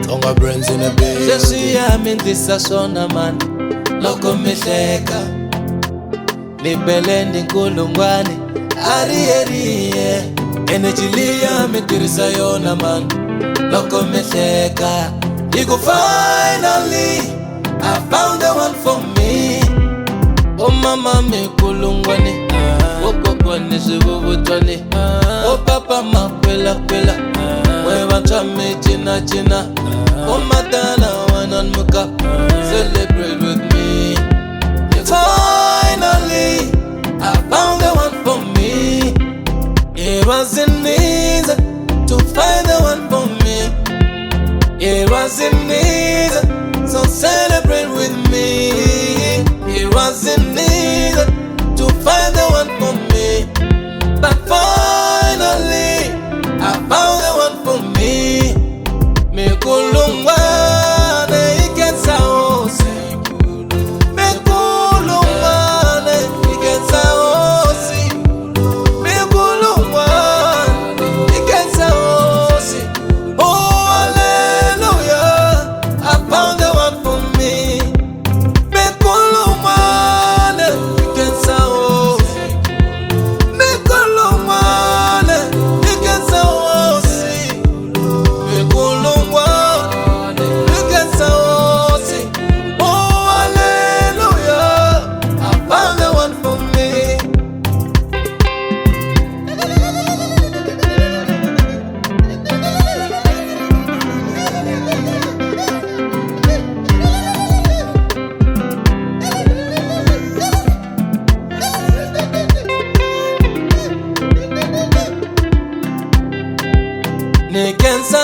All my brains in a bed. Sesiyami ndisashona man loko mihleka nibele ndinkulungwane ariye energy liyami tirhisa yona man loko mihleka Iku finally I found the one for me Oh mama mikulungwane Oh kokwane sivuvutwane Oh papa makwela Wewantame china Oh madala one on muka Celebrate with me Finally I found the one for me It wasn't easy to find the one for me It wasn't easy, so celebrate with me It wasn't easy to find the one for me But finally I found the one for me Mekulungwane iketsa osi Mekulungwane iketsa osi Mekulungwane iketsa osi Oh hallelujah I found the one for me Mekulungwane iketsa osi Mekulungwane iketsa osi Oh, hallelujah, I found the one for me. Nikensa